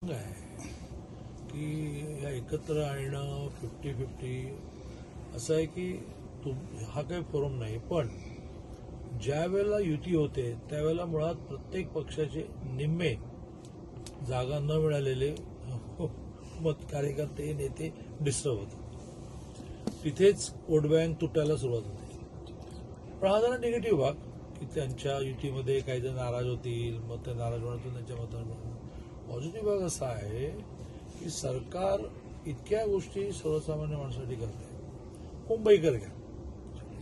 आहे की या एकत्र आणणं 50-50 असं आहे की हा काही फोरम नाही. पण ज्या वेळेला युती होते त्यावेळेला मुळात प्रत्येक पक्षाचे निम्मे जागा न मिळालेले मत कार्यकर्ते नेते डिस्टर्ब होतात. तिथेच वोट बँक तुटायला सुरुवात होते. पण हा जरा निगेटिव्ह भाग की त्यांच्या युतीमध्ये काही जण नाराज होतील, मग ते नाराज होण्यातून त्यांच्या मतांवर. पॉझिटिव्ह भाग असा आहे की सरकार इतक्या गोष्टी सर्वसामान्य माणसासाठी करत आहे. मुंबईकर घ्या,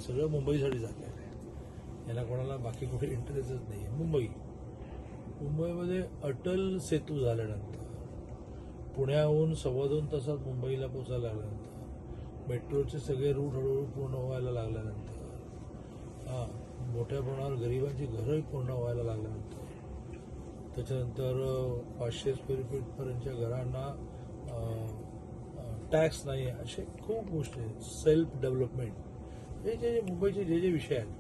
सगळं मुंबईसाठी झालेलं आहे. याला कोणाला बाकी कुठे इंटरेस्टच नाही आहे. मुंबईमध्ये अटल सेतू झाल्यानंतर, पुण्याहून 2.25 तासात मुंबईला पोचायला लागल्यानंतर, मेट्रोचे सगळे रूट हळूहळू पूर्ण व्हायला लागल्यानंतर, मोठ्या प्रमाणावर गरिबांची घरंही पूर्ण व्हायला लागल्यानंतर, त्याच्यानंतर 500 स्क्वेअर फीटपर्यंतच्या घरांना टॅक्स नाही, असे खूप गोष्टी आहेत. सेल्फ डेव्हलपमेंट, हे जे मुंबईचे जे विषय आहेत.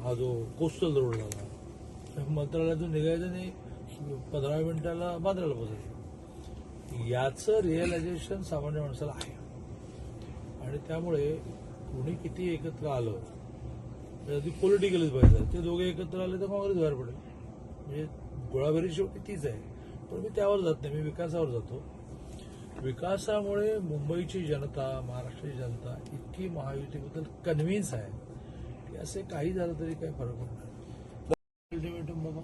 हा जो कोस्टल रोड झाला, मंत्रालयातून निघायचं नाही, 15 मिनिटाला बांद्राला पोचायचं. याचं रिअलायझेशन सामान्य माणसाला आहे. आणि त्यामुळे कुणी किती एकत्र आलं, त्याची पॉलिटिकलच पाहिजे. ते दोघे एकत्र आले तर काँग्रेस बाहेर पडेल. म्हणजे गोळाबारी शेवटी तीच आहे. पण मी त्यावर जात नाही, मी विकासावर जातो. विकासामुळे मुंबईची जनता, महाराष्ट्राची जनता इतकी महायुतीबद्दल कन्व्हिन्स आहे की असे काही झालं तरी काही फरक पडणार नाही. अल्टिमेटम बाबा,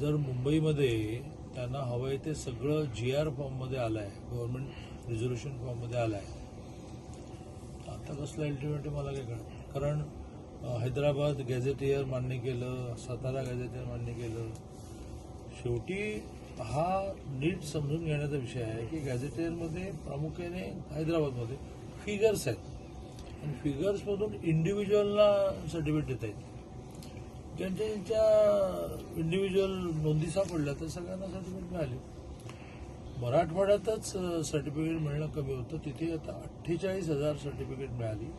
जर मुंबईमध्ये त्यांना हवंय ते सगळं GR फॉर्ममध्ये आलं आहे, गव्हर्नमेंट रिझोल्युशन फॉर्ममध्ये आलं आहे, आता कसलं अल्टिमेटम मला काय कळत. कारण हैदराबाद गॅझेटियर मान्य केलं, सातारा गॅझेटियर मान्य केलं. शेवटी हा नीट समजून घेण्याचा विषय आहे की गॅझेटियरमध्ये प्रामुख्याने हैदराबादमध्ये फिगर्स आहेत आणि फिगर्समधून इंडिव्हिज्युअलला सर्टिफिकेट देता येते. ज्यांच्या इंडिव्हिज्युअल नोंदी सापडल्या तर सगळ्यांना सर्टिफिकेट मिळाले. मराठवाड्यातच सर्टिफिकेट मिळणं कमी होतं, तिथे आता 48,000 सर्टिफिकेट मिळाली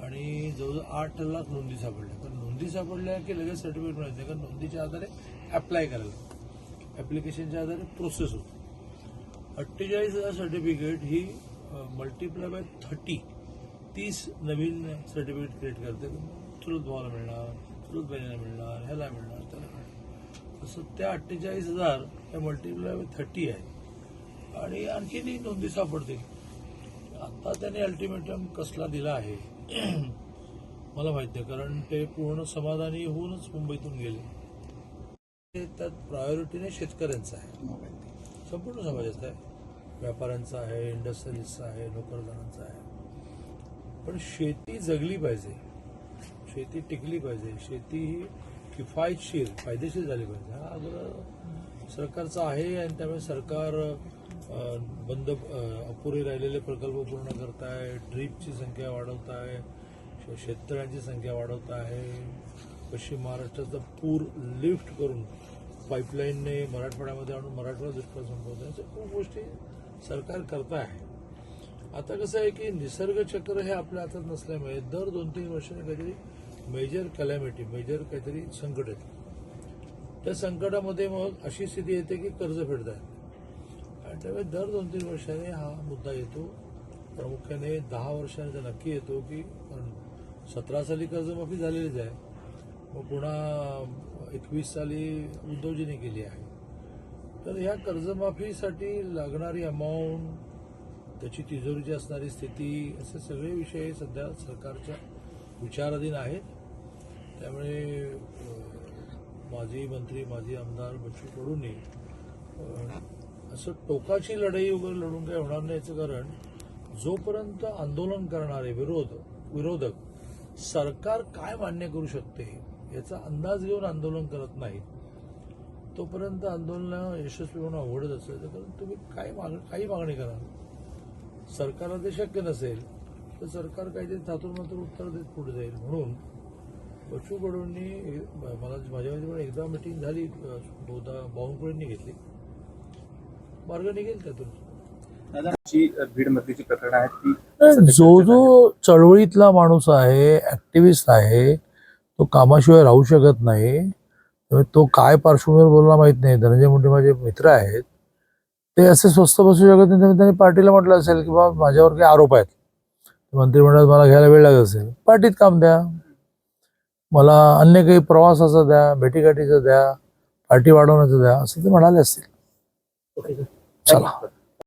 आणि जवळजवळ 8 लाख नोंदी सापडल्या. कारण नोंदी सापडल्या की लगेच सर्टिफिकेट मिळत नाही, कारण नोंदीच्या आधारे अप्लाय करायला, ॲप्लिकेशनच्या आधारे प्रोसेस होते. 48,000 certificate he multiply by 30 Naveen certificate create करते. चुलत भावाला मिळणार, चुलत बहिणीला मिळणार, ह्याला मिळणार, त्याला मिळणार, असं त्या 48,000 हे मल्टिप्लाय बाय 30 आहे आणि आणखीनही नोंदी सापडतील. आता त्याने अल्टिमेटम कसला दिला आहे मला माहित नाही, कारण ते पूर्ण समाधानी होऊनच मुंबईतून गेले. त्यात प्रायोरिटीने शेतकऱ्यांचा आहे, संपूर्ण समाजाचा आहे, व्यापाऱ्यांचा आहे, इंडस्ट्रियलिस्टचा आहे, नोकरदारांचा आहे. पण शेती जगली पाहिजे, शेती टिकली पाहिजे, शेती ही किफायतशीर, फायदेशीर झाली पाहिजे, हा आग्रह सरकारचा आहे. आणि त्यामुळे सरकार अपुरे राहिलेले प्रकल्प पूर्ण करत आहे, ड्रीपची संख्या वाढवत आहे, शेततळ्यांची संख्या वाढवत आहे, पश्चिम महाराष्ट्राचा पूर लिफ्ट करून पाईपलाईनने मराठवाड्यामध्ये आणून मराठवाडा दुष्काळ संपवत आहे. अशा खूप गोष्टी सरकार करत आहे. आता कसं आहे की निसर्ग चक्र हे आपल्या हातात नसल्यामुळे दर 2-3 वर्षांनी काहीतरी मेजर कॅलॅमिटी, मेजर काहीतरी संकट येतं. त्या संकटामध्ये मग अशी स्थिती येते की कर्ज फेडता येते आणि त्यामुळे दर 2-3 वर्षांनी हा मुद्दा येतो. प्रामुख्याने 10 वर्षांनी तर नक्की येतो की 17 साली कर्जमाफी झालेलीच आहे, मग पुन्हा 21 साली उद्धवजीने केली आहे. तर ह्या कर्जमाफीसाठी लागणारी अमाऊंट, त्याची तिजोरीची असणारी स्थिती, असे सगळे विषय सध्या सरकारच्या विचाराधीन आहेत. त्यामुळे माजी मंत्री, माजी आमदार बच्चू कडूंनी असं टोकाची लढाई वगैरे लढून काही होणार नाही. याचं कारण जोपर्यंत आंदोलन करणारे विरोधक सरकार काय मान्य करू शकते याचा अंदाज घेऊन आंदोलन करत नाहीत, तोपर्यंत आंदोलन यशस्वी होणं अवघडच असेल. कारण तुम्ही काही मागणी करा, सरकारला ते शक्य नसेल तर सरकार काहीतरी थातून मात्र उत्तर देत पुढे जाईल. म्हणून बच्चू कडूंनी माझ्यामध्ये एकदा मिटिंग झाली, बहुधा बावनकुळेंनी घेतली, मार्ग निघेल त्यातून. भीडमधली प्रकरण आहेत ती जो चळवळीतला माणूस आहे, ऍक्टिव्हिस्ट आहे, तो कामाशिवाय राहू शकत नाही. त्यामुळे तो काय पार्श्वभूमीवर बोलला माहित नाही. धनंजय मुंडे माझे मित्र आहेत, ते असे स्वस्त बसू शकत नाही. त्यांनी पार्टीला म्हटलं असेल की बाबा माझ्यावर काही आरोप आहेत, मंत्रिमंडळात मला घ्यायला वेळ लागत असेल, पार्टीत काम द्या, मला अन्य काही प्रवासाचं द्या, भेटीगाठीचं द्या, पार्टी वाढवण्याचं द्या, असं ते म्हणाले असतील. Okay sir. चला.